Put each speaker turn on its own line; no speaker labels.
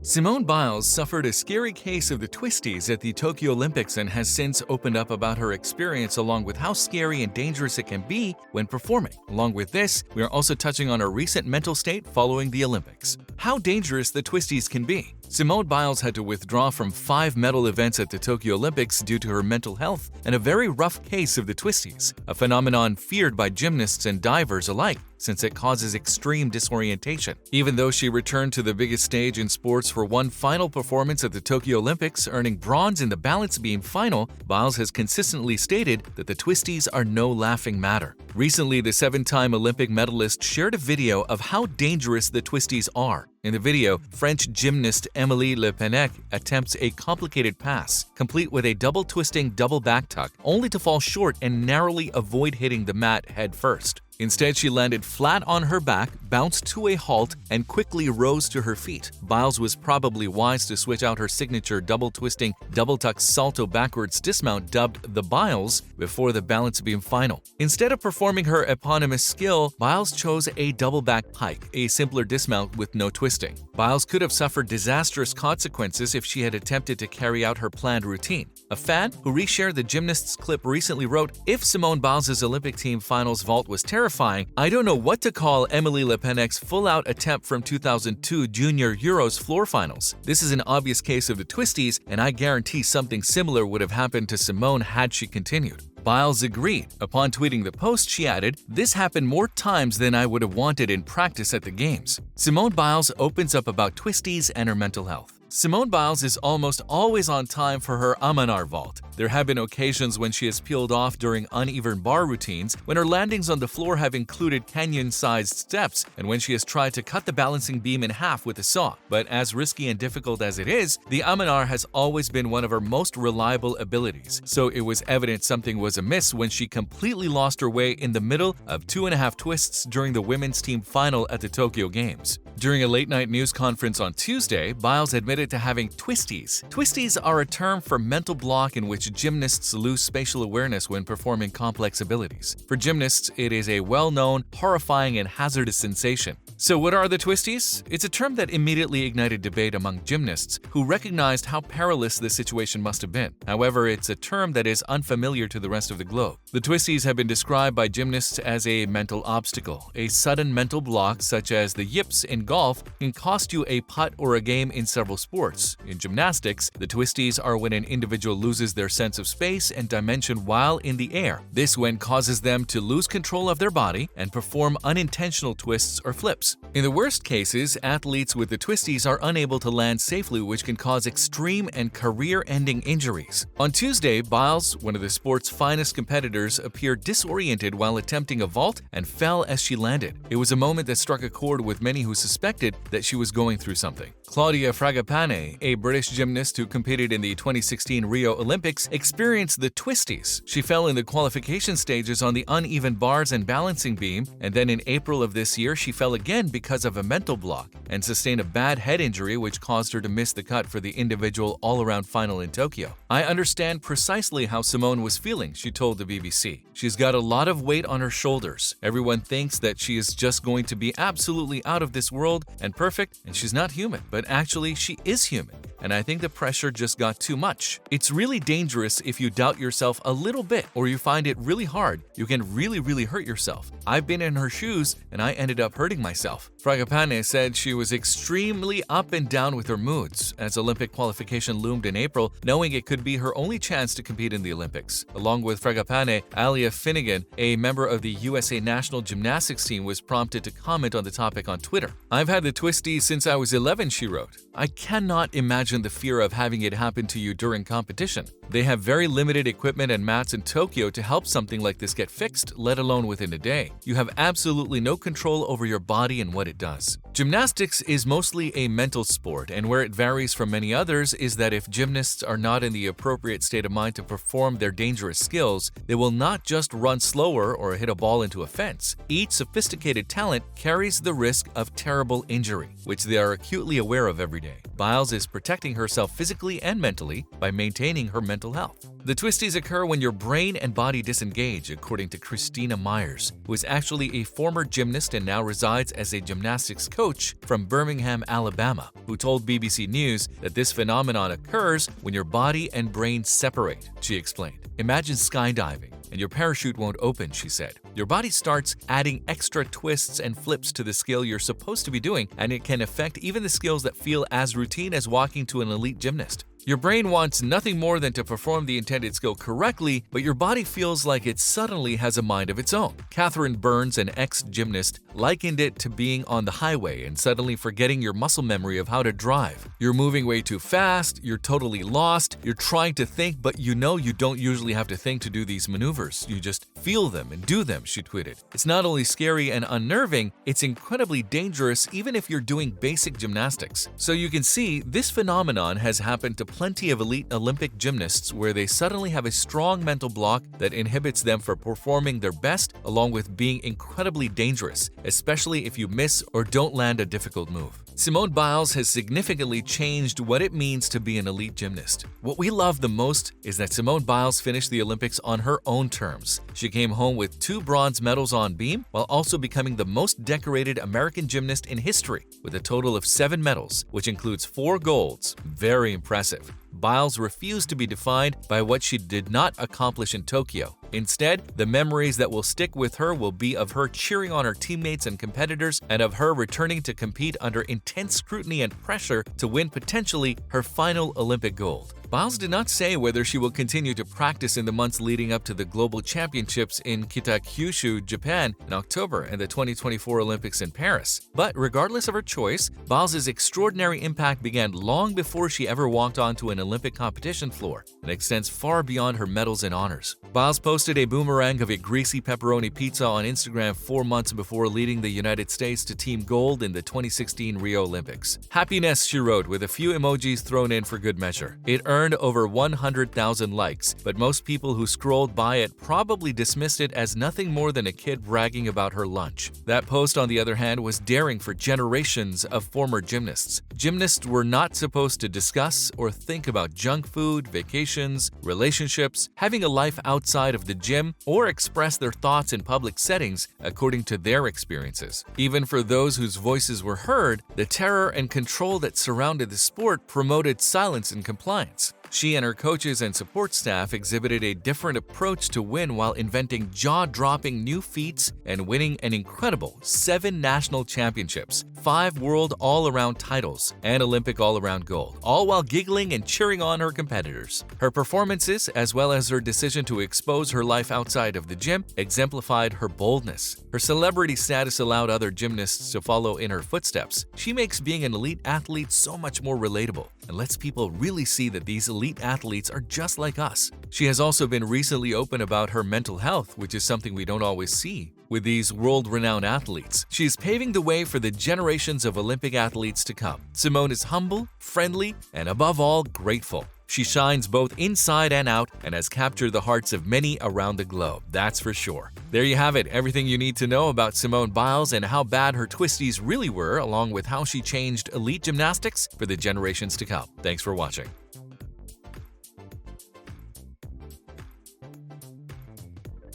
Simone Biles suffered a scary case of the Twisties at the Tokyo Olympics and has since opened up about her experience along with how scary and dangerous it can be when performing. Along with this, we are also touching on her recent mental state following the Olympics. How dangerous the Twisties can be. Simone Biles had to withdraw from 5 medal events at the Tokyo Olympics due to her mental health and a very rough case of the Twisties, a phenomenon feared by gymnasts and divers alike since it causes extreme disorientation. Even though she returned to the biggest stage in sports for one final performance at the Tokyo Olympics, earning bronze in the balance beam final, Biles has consistently stated that the Twisties are no laughing matter. Recently, the 7-time Olympic medalist shared a video of how dangerous the Twisties are. In the video, French gymnast Émilie Le Pennec attempts a complicated pass, complete with a double-twisting double back tuck, only to fall short and narrowly avoid hitting the mat head first. Instead, she landed flat on her back, bounced to a halt, and quickly rose to her feet. Biles was probably wise to switch out her signature double-twisting, double-tuck salto backwards dismount dubbed the Biles before the balance beam final. Instead of performing her eponymous skill, Biles chose a double back pike, a simpler dismount with no twisting. Biles could have suffered disastrous consequences if she had attempted to carry out her planned routine. A fan who reshared the gymnast's clip recently wrote, "If Simone Biles' Olympic team finals vault was terrifying, I don't know what to call Émilie Le Pennec's full-out attempt from 2002 Junior Euros floor finals. This is an obvious case of the Twisties, and I guarantee something similar would have happened to Simone had she continued." Biles agreed. Upon tweeting the post, she added, "This happened more times than I would have wanted in practice at the games." Simone Biles opens up about Twisties and her mental health. Simone Biles is almost always on time for her Amanar vault. There have been occasions when she has peeled off during uneven bar routines, when her landings on the floor have included canyon-sized steps, and when she has tried to cut the balancing beam in half with a saw. But as risky and difficult as it is, the Amanar has always been one of her most reliable abilities, so it was evident something was amiss when she completely lost her way in the middle of 2.5 twists during the women's team final at the Tokyo Games. During a late-night news conference on Tuesday, Biles admitted to having Twisties. Twisties are a term for mental block in which gymnasts lose spatial awareness when performing complex abilities. For gymnasts, it is a well-known, horrifying, and hazardous sensation. So what are the Twisties? It's a term that immediately ignited debate among gymnasts who recognized how perilous the situation must have been. However, it's a term that is unfamiliar to the rest of the globe. The Twisties have been described by gymnasts as a mental obstacle. A sudden mental block, such as the yips in golf, can cost you a putt or a game in several sports. In gymnastics, the Twisties are when an individual loses their sense of space and dimension while in the air. This when causes them to lose control of their body and perform unintentional twists or flips. In the worst cases, athletes with the Twisties are unable to land safely, which can cause extreme and career-ending injuries. On Tuesday, Biles, one of the sport's finest competitors, appeared disoriented while attempting a vault and fell as she landed. It was a moment that struck a chord with many who suspected that she was going through something. Claudia Fragapane, a British gymnast who competed in the 2016 Rio Olympics, experienced the Twisties. She fell in the qualification stages on the uneven bars and balancing beam, and then in April of this year, she fell again because of a mental block and sustained a bad head injury which caused her to miss the cut for the individual all-around final in Tokyo. "I understand precisely how Simone was feeling," she told the BBC. "She's got a lot of weight on her shoulders. Everyone thinks that she is just going to be absolutely out of this world and perfect, and she's not human, but actually she is human. And I think the pressure just got too much. It's really dangerous if you doubt yourself a little bit or you find it really hard. You can really hurt yourself. I've been in her shoes and I ended up hurting myself." Fragapane said she was extremely up and down with her moods as Olympic qualification loomed in April, knowing it could be her only chance to compete in the Olympics. Along with Fragapane, Alia Finnegan, a member of the U.S.A. national gymnastics team, was prompted to comment on the topic on Twitter. "I've had the Twisties since I was 11, she wrote. "I cannot imagine the fear of having it happen to you during competition. They have very limited equipment and mats in Tokyo to help something like this get fixed, let alone within a day. You have absolutely no control over your body and what it does." Gymnastics is mostly a mental sport, and where it varies from many others is that if gymnasts are not in the appropriate state of mind to perform their dangerous skills, they will not just run slower or hit a ball into a fence. Each sophisticated talent carries the risk of terrible injury, which they are acutely aware of every day. Biles is protecting herself physically and mentally by maintaining her mental mental health. The twisties occur when your brain and body disengage, according to Christina Myers, who is actually a former gymnast and now resides as a gymnastics coach from Birmingham, Alabama, who told BBC News that this phenomenon occurs when your body and brain separate. She explained, "Imagine skydiving and your parachute won't open," she said. Your body starts adding extra twists and flips to the skill you're supposed to be doing, and it can affect even the skills that feel as routine as walking to an elite gymnast. Your brain wants nothing more than to perform the intended skill correctly, but your body feels like it suddenly has a mind of its own. Catherine Burns, an ex-gymnast, likened it to being on the highway and suddenly forgetting your muscle memory of how to drive. You're moving way too fast, you're totally lost, you're trying to think, but you know you don't usually have to think to do these maneuvers. You just feel them and do them, she tweeted. It's not only scary and unnerving, it's incredibly dangerous even if you're doing basic gymnastics. So you can see, this phenomenon has happened to plenty of elite Olympic gymnasts where they suddenly have a strong mental block that inhibits them from performing their best, along with being incredibly dangerous, especially if you miss or don't land a difficult move. Simone Biles has significantly changed what it means to be an elite gymnast. What we love the most is that Simone Biles finished the Olympics on her own terms. She came home with 2 bronze medals on beam, while also becoming the most decorated American gymnast in history, with a total of 7 medals, which includes 4 golds. Very impressive. Biles refused to be defined by what she did not accomplish in Tokyo. Instead, the memories that will stick with her will be of her cheering on her teammates and competitors, and of her returning to compete under intense scrutiny and pressure to win potentially her final Olympic gold. Biles did not say whether she will continue to practice in the months leading up to the Global Championships in Kitakyushu, Japan in October and the 2024 Olympics in Paris. But regardless of her choice, Biles' extraordinary impact began long before she ever walked onto an Olympic competition floor and extends far beyond her medals and honors. Biles posted a boomerang of a greasy pepperoni pizza on Instagram 4 months before leading the United States to Team Gold in the 2016 Rio Olympics. "Happiness," she wrote, with a few emojis thrown in for good measure. It earned over 100,000 likes, but most people who scrolled by it probably dismissed it as nothing more than a kid bragging about her lunch. That post, on the other hand, was daring for generations of former gymnasts. Gymnasts were not supposed to discuss or think about junk food, vacations, relationships, having a life outside of the gym, or express their thoughts in public settings according to their experiences. Even for those whose voices were heard, the terror and control that surrounded the sport promoted silence and compliance. She and her coaches and support staff exhibited a different approach to win while inventing jaw-dropping new feats and winning an incredible 7 national championships, 5 world all-around titles, and Olympic all-around gold, all while giggling and cheering on her competitors. Her performances, as well as her decision to expose her life outside of the gym, exemplified her boldness. Her celebrity status allowed other gymnasts to follow in her footsteps. She makes being an elite athlete so much more relatable and lets people really see that these elite athletes are just like us. She has also been recently open about her mental health, which is something we don't always see with these world-renowned athletes. She's paving the way for the generations of Olympic athletes to come. Simone is humble, friendly, and above all, grateful. She shines both inside and out and has captured the hearts of many around the globe, that's for sure. There you have it, everything you need to know about Simone Biles and how bad her twisties really were, along with how she changed elite gymnastics for the generations to come. Thanks for watching.